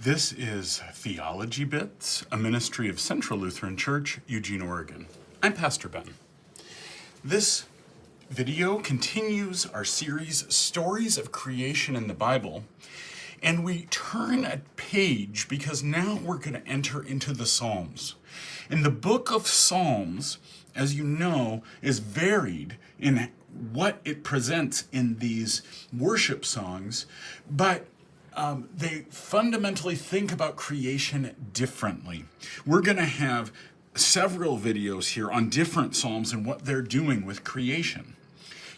This is Theology Bits, a ministry of Central Lutheran Church, Eugene, Oregon. I'm Pastor Ben. This video continues our series, Stories of Creation in the Bible, and we turn a page because now we're going to enter into the Psalms. And the book of Psalms, as you know, is varied in what it presents in these worship songs, but they fundamentally think about creation differently. We're going to have several videos here on different psalms and what they're doing with creation.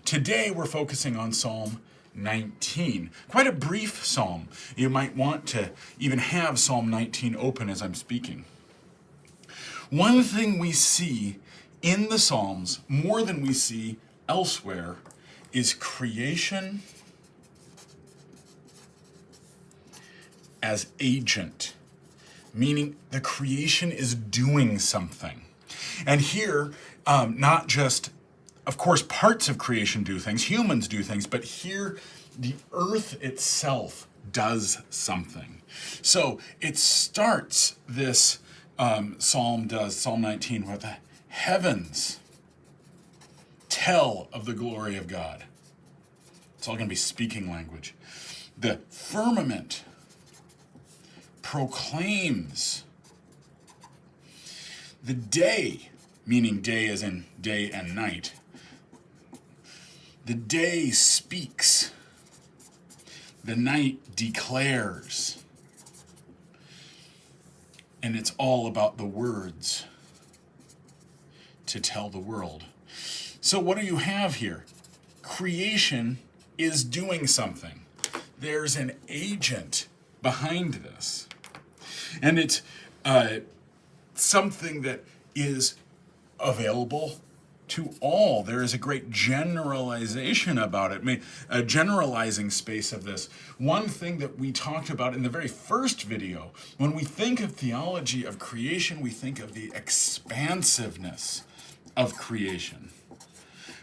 Today we're focusing on Psalm 19. Quite a brief psalm. You might want to even have Psalm 19 open as I'm speaking. One thing we see in the Psalms more than we see elsewhere is creation as agent, meaning the creation is doing something. And here, not just, of course, parts of creation do things, humans do things, but here the earth itself does something. So it starts, this Psalm 19, where the heavens tell of the glory of God. It's all going to be speaking language. The firmament proclaims. The day, meaning day as in day and night, the day speaks. The night declares. And it's all about the words to tell the world. So what do you have here? Creation is doing something. There's an agent behind this. And it's something that is available to all. There is a great generalization about it, a generalizing space of this. One thing that we talked about in the very first video, when we think of theology of creation, we think of the expansiveness of creation.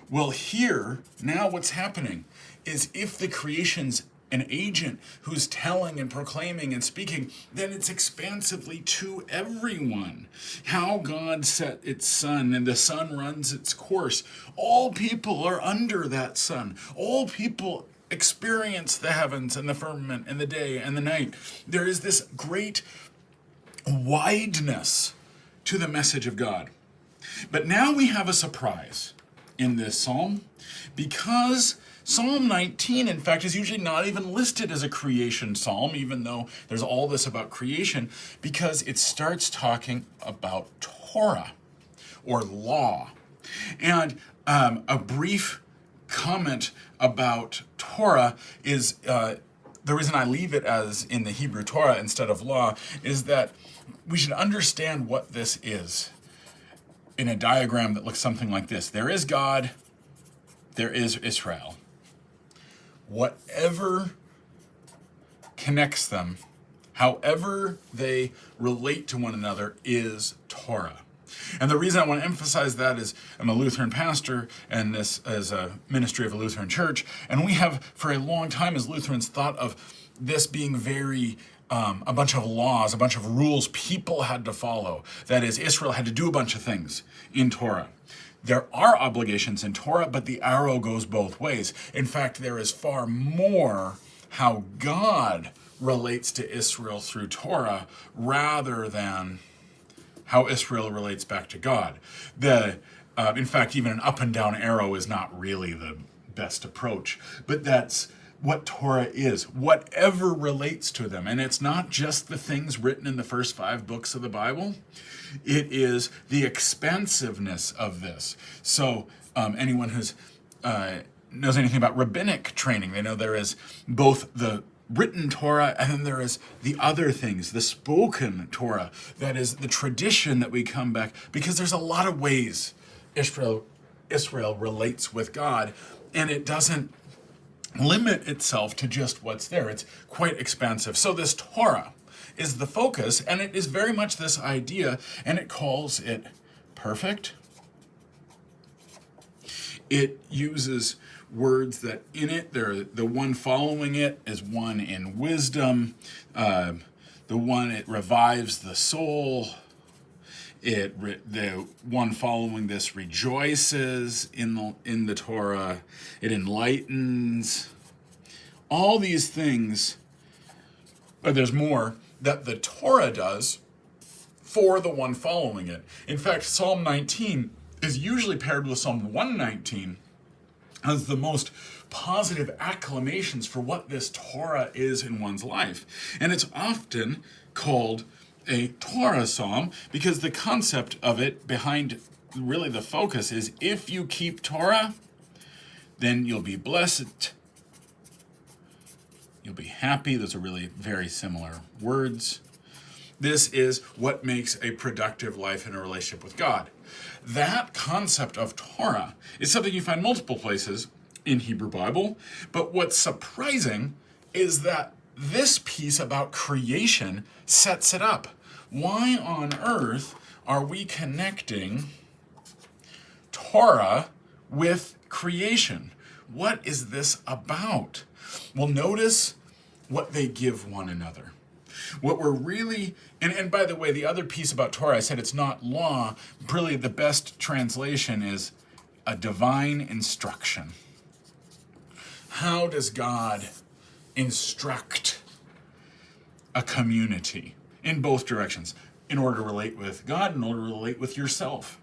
Well, here, now what's happening is if the creation's an agent who's telling and proclaiming and speaking, then it's expansively to everyone. How God set its sun and the sun runs its course. All people are under that sun. All people experience the heavens and the firmament and the day and the night. There is this great wideness to the message of God. But now we have a surprise in this psalm, because Psalm 19, in fact, is usually not even listed as a creation psalm, even though there's all this about creation, because it starts talking about Torah, or law. And a brief comment about Torah is, the reason I leave it as in the Hebrew Torah instead of law, is that we should understand what this is in a diagram that looks something like this. There is God, there is Israel. Whatever connects them, however they relate to one another, is Torah. And the reason I want to emphasize that is I'm a Lutheran pastor, and this is a ministry of a Lutheran church, and we have for a long time as Lutherans thought of this being very a bunch of laws, a bunch of rules people had to follow. That is, Israel had to do a bunch of things in Torah. There are obligations in Torah, but the arrow goes both ways. In fact, there is far more how God relates to Israel through Torah rather than how Israel relates back to God. In fact, even an up and down arrow is not really the best approach, but that's what Torah is, whatever relates to them. And it's not just the things written in the first 5 books of the Bible. It is the expansiveness of this. So anyone who's knows anything about rabbinic training, they know there is both the written Torah and then there is the other things, the spoken Torah. That is the tradition that we come back, because there's a lot of ways Israel relates with God, and it doesn't limit itself to just what's there. It's quite expansive. So this Torah is the focus, and it is very much this idea, and it calls it perfect. It uses words that in it, the one following it is one in wisdom. The the one, it revives the soul. The one following this rejoices in the Torah. It enlightens. All these things, but there's more that the Torah does for the one following it. In fact, Psalm 19 is usually paired with Psalm 119 as the most positive acclamations for what this Torah is in one's life. And it's often called a Torah psalm because the concept of it behind really the focus is if you keep Torah, then you'll be blessed. You'll be happy. Those are really very similar words. This is what makes a productive life in a relationship with God. That concept of Torah is something you find multiple places in Hebrew Bible, but what's surprising is that this piece about creation sets it up. Why on earth are we connecting Torah with creation? What is this about? Well, notice what they give one another. What we're really, and by the way, the other piece about Torah, I said it's not law. Really, the best translation is a divine instruction. How does God instruct a community in both directions? In order to relate with God, in order to relate with yourself.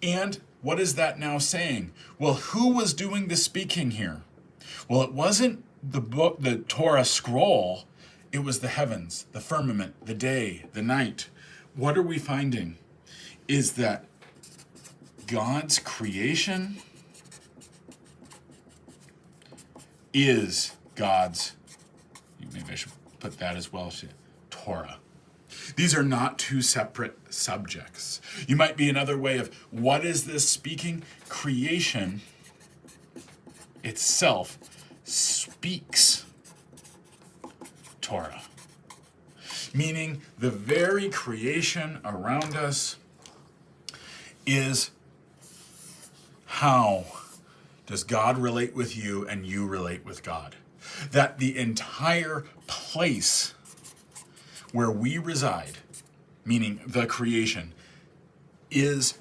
And what is that now saying? Well, who was doing the speaking here? Well, it wasn't the book, the Torah scroll. It was the heavens, the firmament, the day, the night. What are we finding? Is that God's creation is God's, maybe I should put that as well, Torah. These are not two separate subjects. You might be another way of, what is this speaking? Creation itself speaks Torah. Meaning the very creation around us is how does God relate with you and you relate with God. That the entire place where we reside, meaning the creation, is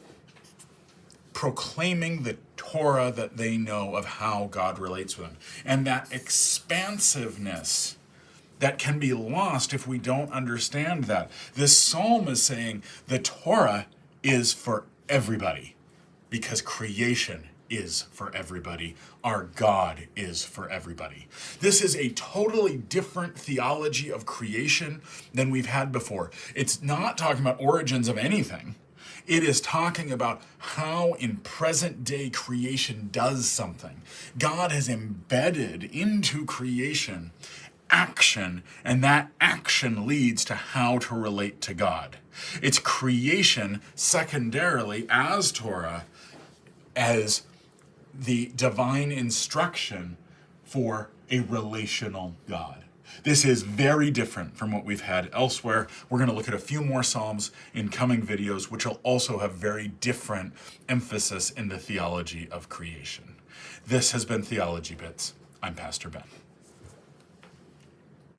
proclaiming the Torah that they know of how God relates with them. And that expansiveness that can be lost if we don't understand that. This psalm is saying the Torah is for everybody because creation is for everybody. Our God is for everybody. This is a totally different theology of creation than we've had before. It's not talking about origins of anything. It is talking about how in present day creation does something. God has embedded into creation action, and that action leads to how to relate to God. It's creation secondarily as Torah, as the divine instruction for a relational God. This is very different from what we've had elsewhere. We're going to look at a few more Psalms in coming videos, which will also have very different emphasis in the theology of creation. This has been Theology Bits. I'm Pastor Ben.